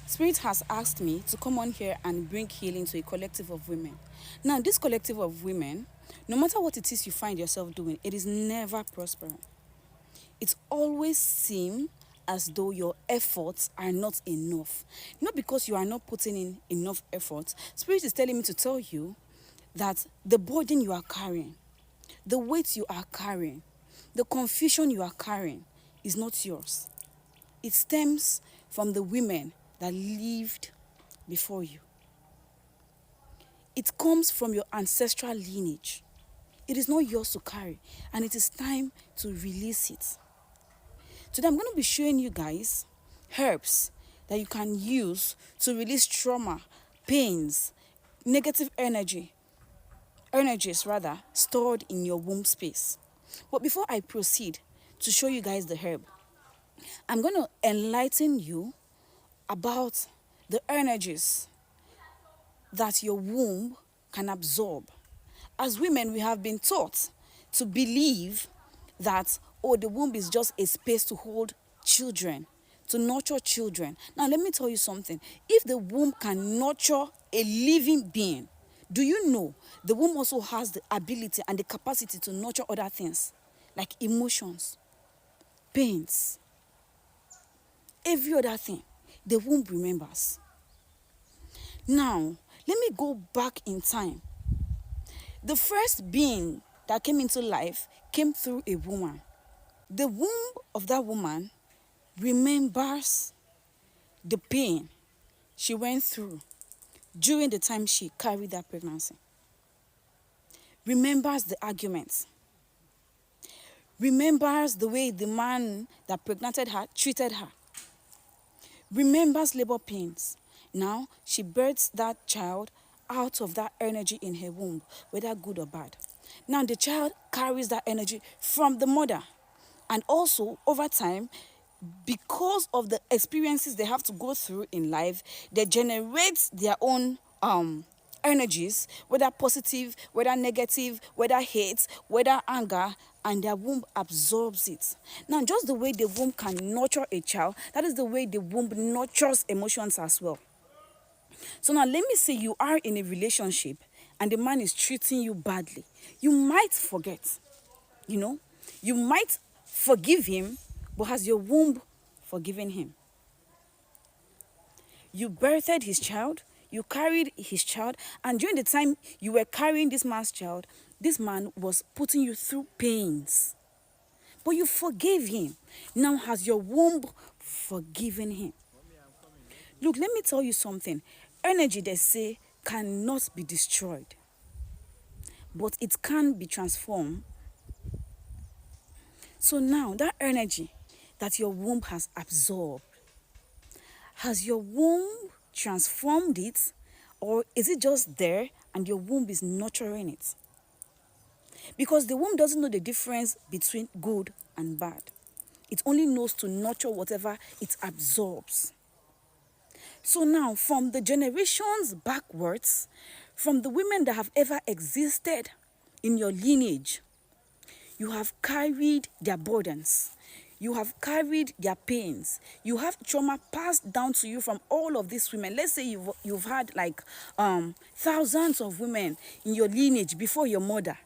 Spirit has asked me to come on here and bring healing to a collective of women. Now, this collective of women, no matter what it is you find yourself doing, it is never prospering. It always seems as though your efforts are not enough. Not because you are not putting in enough effort. Spirit is telling me to tell you that the burden you are carrying, the weight you are carrying, the confusion you are carrying is not yours. It stems from the women that lived before you. It comes from your ancestral lineage. It is not yours to carry, and it is time to release it. Today, I'm going to be showing you guys herbs that you can use to release trauma, pains, negative energies stored in your womb space. But before I proceed to show you guys the herb, I'm going to enlighten you about the energies that your womb can absorb. As women, we have been taught to believe that, oh, the womb is just a space to hold children, to nurture children. Now, let me tell you something. If the womb can nurture a living being, do you know the womb also has the ability and the capacity to nurture other things, like emotions, pains, every other thing. The womb remembers. Now, let me go back in time. The first being that came into life came through a woman. The womb of that woman remembers the pain she went through during the time she carried that pregnancy. Remembers the arguments. Remembers the way the man that pregnanted her treated her. Remembers labor pains. Now, she births that child out of that energy in her womb, whether good or bad. Now, the child carries that energy from the mother. And also, over time, because of the experiences they have to go through in life, they generate their own energies, whether positive, whether negative, whether hate, whether anger, and their womb absorbs it. Now, just the way the womb can nurture a child, that is the way the womb nurtures emotions as well. So now, let me say you are in a relationship and the man is treating you badly. You might forget, you might forgive him, but has your womb forgiven him? You birthed his child, you carried his child, and during the time you were carrying this man's child, this man was putting you through pains. But you forgave him. Now has your womb forgiven him? Look, let me tell you something. Energy, they say, cannot be destroyed, but it can be transformed. So now, that energy that your womb has absorbed, has your womb transformed it, or is it just there and your womb is nurturing it? Because the womb doesn't know the difference between good and bad. It only knows to nurture whatever it absorbs. So now, from the generations backwards, from the women that have ever existed in your lineage, you have carried their burdens. You have carried their pains. You have trauma passed down to you from all of these women. Let's say you've had like thousands of women in your lineage before your mother.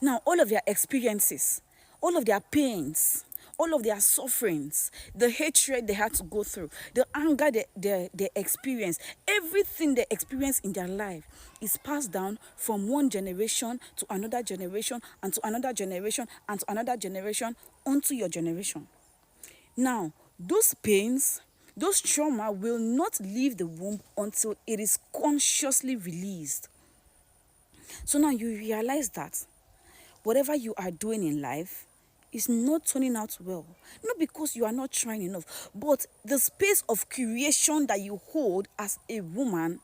Now, all of their experiences, all of their pains, all of their sufferings, the hatred they had to go through, the anger they experienced, everything they experienced in their life is passed down from one generation to another generation and to another generation and to another generation onto your generation. Now, those pains, those trauma will not leave the womb until it is consciously released. So now you realize that whatever you are doing in life is not turning out well. Not because you are not trying enough, but the space of creation that you hold as a woman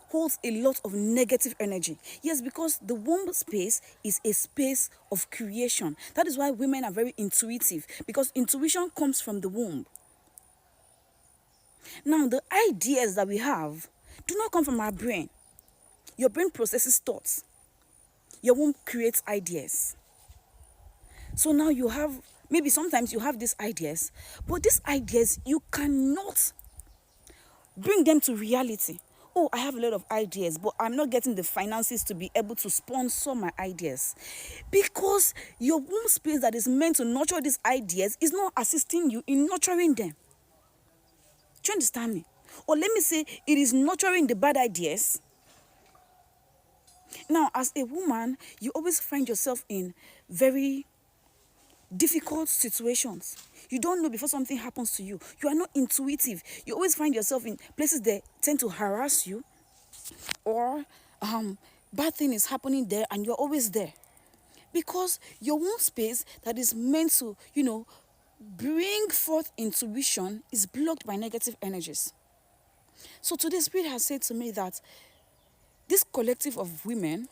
holds a lot of negative energy. Yes, because the womb space is a space of creation. That is why women are very intuitive, because intuition comes from the womb. Now, the ideas that we have do not come from our brain. Your brain processes thoughts. Your womb creates ideas. So now you have, maybe sometimes you have these ideas, but these ideas, you cannot Bring them to reality. Oh, I have a lot of ideas, but I'm not getting the finances to be able to sponsor my ideas. Because your womb space that is meant to nurture these ideas is not assisting you in nurturing them. Do you understand me? Or let me say, it is nurturing the bad ideas. Now, as a woman, you always find yourself in very difficult situations. You don't know before something happens to you. You are not intuitive. You always find yourself in places that tend to harass you, or bad thing is happening there and you're always there. Because your womb space that is meant to, bring forth intuition is blocked by negative energies. So today, Spirit has said to me that this collective of women,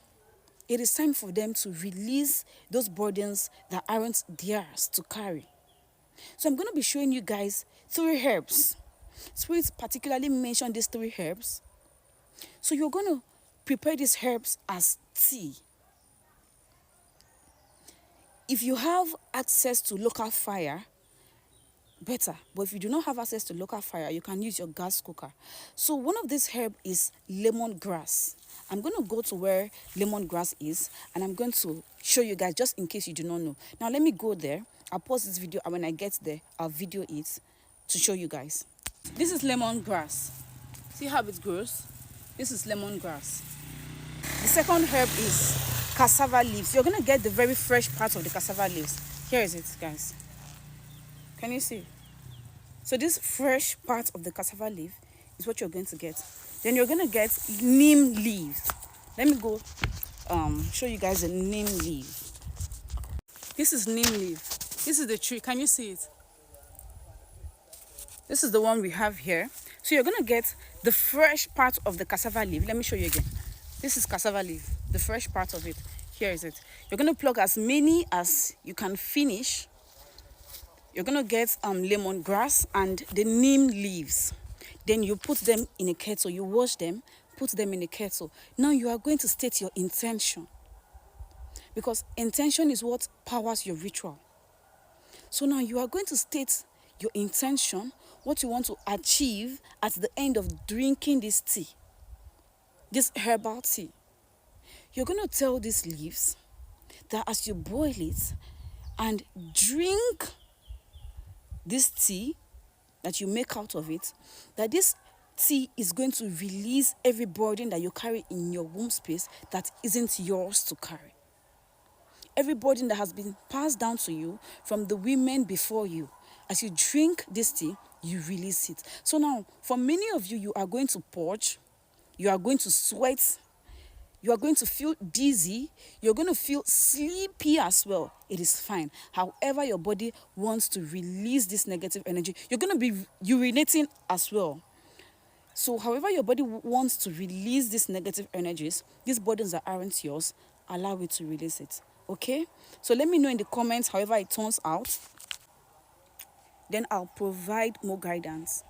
it is time for them to release those burdens that aren't theirs to carry. So I'm going to be showing you guys 3 herbs. Spirit particularly mentioned these 3 herbs. So you're going to prepare these herbs as tea. If you have access to local fire, better. But if you do not have access to local fire, you can use your gas cooker. So one of these herbs is lemongrass. I'm going to go to where lemongrass is, and I'm going to show you guys just in case you do not know. Now let me go there. I'll pause this video, and when I get there, I'll video it to show you guys. This is lemongrass. See how it grows? This is lemongrass. The second herb is cassava leaves. You're going to get the very fresh part of the cassava leaves. Here is it, guys. Can you see? So this fresh part of the cassava leaf is what you're going to get. Then you're going to get neem leaves. Let me go show you guys the neem leaf. This is neem leaf. This is the tree. Can you see it? This is the one we have here. So you're going to get the fresh part of the cassava leaf. Let me show you again. This is cassava leaf, the fresh part of it. Here is it. You're going to pluck as many as you can finish. You're going to get lemongrass and the neem leaves. Then you put them in a kettle. You wash them, put them in a kettle. Now you are going to state your intention. Because intention is what powers your ritual. So now you are going to state your intention, what you want to achieve at the end of drinking this tea, this herbal tea. You're going to tell these leaves that as you boil it and drink this tea that you make out of it, that this tea is going to release every burden that you carry in your womb space that isn't yours to carry. Every burden that has been passed down to you from the women before you. As you drink this tea, you release it. So now, for many of you, you are going to purge, you are going to sweat, you are going to feel dizzy, you're going to feel sleepy as well. It is fine. However your body wants to release this negative energy, you're going to be urinating as well. So however your body wants to release these negative energies, these burdens that aren't yours, allow it to release it. Okay? So let me know in the comments however it turns out. Then I'll provide more guidance.